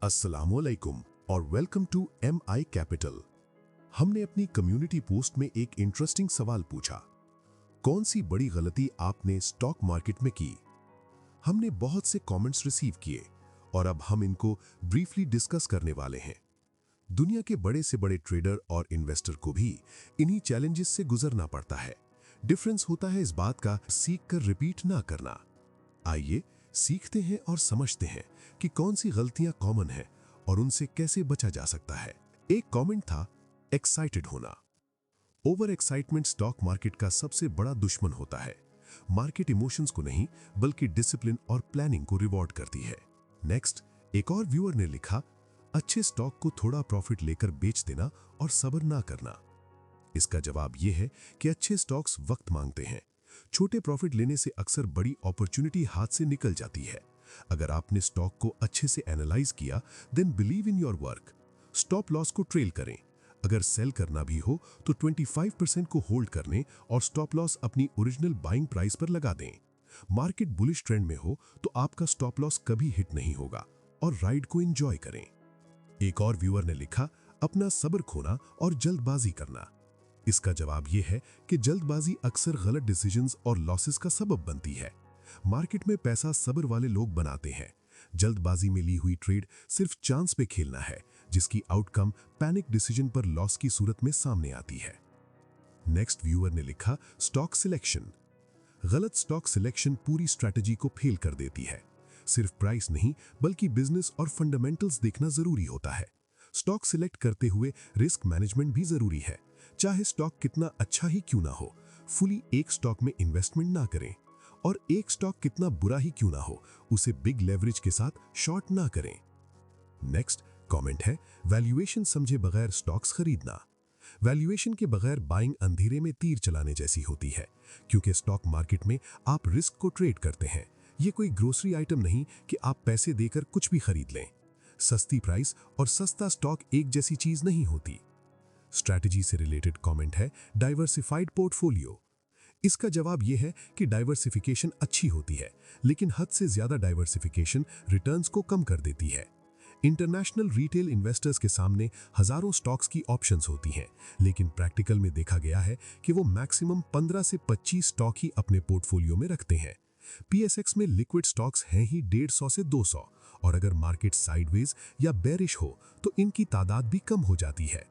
अस्सलामुअलैकुम और welcome to MI capital. हमने अपनी कम्युनिटी पोस्ट में एक इंटरेस्टिंग सवाल पूछा, कौन सी बड़ी गलती आपने स्टॉक मार्केट में की। हमने बहुत से कमेंट्स रिसीव किए और अब हम इनको ब्रीफली डिस्कस करने वाले हैं। दुनिया के बड़े से बड़े ट्रेडर और इन्वेस्टर को भी इन्हीं चैलेंजेस से गुजरना पड़ता है। डिफरेंस होता है इस बात का सीख कर रिपीट ना करना। आइए सीखते हैं और समझते हैं कि कौन सी गलतियां कॉमन हैं और उनसे कैसे बचा जा सकता है। एक कमेंट था, एक्साइटेड होना। ओवर एक्साइटमेंट स्टॉक मार्केट का सबसे बड़ा दुश्मन होता है। मार्केट इमोशंस को नहीं बल्कि डिसिप्लिन और प्लानिंग को रिवॉर्ड करती है। नेक्स्ट, एक और व्यूअर ने लिखा, अच्छे स्टॉक को थोड़ा प्रॉफिट लेकर बेच देना और सब्र ना करना। इसका जवाब यह है कि अच्छे स्टॉक्स वक्त मांगते हैं। छोटे प्रॉफिट लेने से अक्सर बड़ी अपॉर्चुनिटी हाथ से निकल जाती है। अगर आपने स्टॉक को अच्छे से एनालाइज किया, then believe in your work. Stop loss को ट्रेल करें। अगर सेल करना भी हो तो 25% को होल्ड करने और स्टॉप लॉस अपनी ओरिजिनल बाइंग प्राइस पर लगा दें। मार्केट बुलिश ट्रेंड में हो तो आपका स्टॉप लॉस कभी हिट नहीं होगा और राइड को एंजॉय करें। एक और व्यूअर ने लिखा, अपना सब्र खोना और जल्दबाजी करना। इसका जवाब यह है कि जल्दबाजी अक्सर गलत डिसीजंस और लॉसेस का सबब बनती है। मार्केट में पैसा सब्र वाले लोग बनाते हैं। जल्दबाजी में ली हुई ट्रेड सिर्फ चांस पे खेलना है, जिसकी आउटकम पैनिक डिसीजन पर लॉस की सूरत में सामने आती है। नेक्स्ट व्यूअर ने लिखा, स्टॉक सिलेक्शन। गलत स्टॉक सिलेक्शन पूरी स्ट्रैटेजी को फेल कर देती है। सिर्फ प्राइस नहीं बल्कि बिजनेस और फंडामेंटल्स देखना जरूरी होता है। स्टॉक सिलेक्ट करते हुए रिस्क मैनेजमेंट भी जरूरी है। चाहे स्टॉक कितना अच्छा ही क्यों ना हो, फुली एक स्टॉक में इन्वेस्टमेंट ना करें, और एक स्टॉक कितना बुरा ही क्यों ना हो, उसे बिग लेवरेज के साथ शॉर्ट ना करें। नेक्स्ट कमेंट है, वैल्यूएशन समझे बगैर स्टॉक्स खरीदना। वैल्यूएशन के बगैर बाइंग अंधेरे में तीर चलाने जैसी होती है, क्योंकि स्टॉक मार्केट में आप रिस्क को ट्रेड करते हैं। ये कोई ग्रोसरी आइटम नहीं कि आप पैसे देकर कुछ भी खरीद लें। सस्ती प्राइस और सस्ता स्टॉक एक जैसी चीज नहीं होती। स्ट्रैटेजी से रिलेटेड कमेंट है, डाइवर्सिफाइड पोर्टफोलियो। इसका जवाब यह है कि डाइवर्सिफिकेशन अच्छी होती है, लेकिन हद से ज्यादा डाइवर्सिफिकेशन रिटर्न्स को कम कर देती है। इंटरनेशनल रिटेल इन्वेस्टर्स के सामने हजारों स्टॉक्स की ऑप्शंस होती हैं, लेकिन प्रैक्टिकल में देखा गया है कि वो मैक्सिमम 15 से 25 स्टॉक ही अपने पोर्टफोलियो में रखते हैं। PSX में लिक्विड स्टॉक्स हैं ही 150 से 200, और अगर मार्केट साइडवेज या बेरिश हो तो इनकी तादाद भी कम हो जाती है।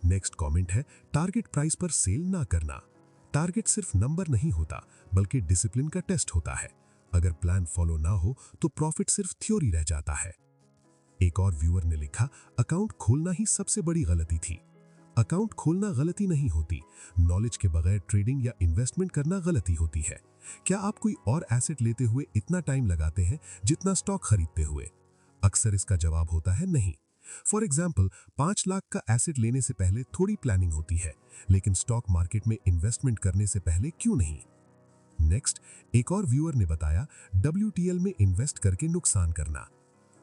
नेक्स्ट कमेंट है, टारगेट प्राइस पर सेल ना करना। टारगेट सिर्फ नंबर नहीं होता बल्कि डिसिप्लिन का टेस्ट होता है। अगर प्लान फॉलो ना हो तो प्रॉफिट सिर्फ थ्योरी रह जाता है। एक और व्यूअर ने लिखा, अकाउंट खोलना ही सबसे बड़ी गलती थी। अकाउंट खोलना गलती नहीं होती, नॉलेज के बगैर ट्रेडिंग या इन्वेस्टमेंट करना गलती होती है। क्या आप कोई और एसेट लेते हुए इतना टाइम लगाते हैं जितना स्टॉक खरीदते हुए? अक्सर इसका जवाब होता है नहीं। फॉर एग्जाम्पल, 5 लाख का एसेट लेने से पहले थोड़ी प्लानिंग होती है, लेकिन स्टॉक मार्केट में इन्वेस्टमेंट करने से पहले क्यों नहीं? नेक्स्ट, एक और व्यूअर ने बताया, WTL में इन्वेस्ट करके नुकसान करना।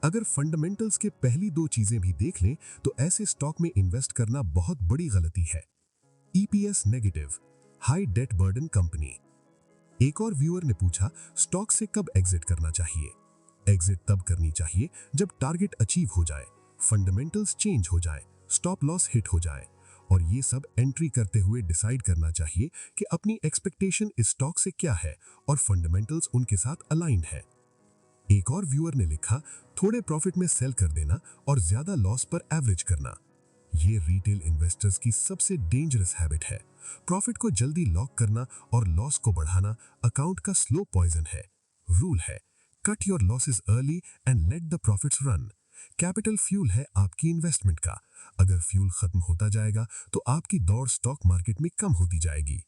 अगर फंडामेंटल्स के पहली 2 चीजें भी देख लें तो ऐसे स्टॉक में इन्वेस्ट करना बहुत बड़ी गलती है। EPS negative, high debt burden company. एक और व्यूअर ने पूछा, स्टॉक से कब एग्जिट करना चाहिए? एग्जिट तब करनी चाहिए जब टारगेट अचीव हो जाए, फंडामेंटल्स चेंज हो जाए, स्टॉप लॉस हिट हो जाए, और ये सब एंट्री करते हुए डिसाइड करना चाहिए कि अपनी एक्सपेक्टेशन इस स्टॉक से क्या है और फंडामेंटल्स उनके साथ अलाइंड है। एक और व्यूअर ने लिखा, थोड़े प्रॉफिट में सेल कर देना और ज्यादा लॉस पर एवरेज करना। ये रिटेल इन्वेस्टर्स की सबसे डेंजरस हैबिट है। प्रॉफिट को जल्दी लॉक करना और लॉस को बढ़ाना अकाउंट का स्लो पॉइजन है। रूल है, cut your losses early and let the profits run. Capital fuel है आपकी इन्वेस्टमेंट का। अगर फ्यूल खत्म होता जाएगा तो आपकी दौड़ स्टॉक मार्केट में कम होती जाएगी।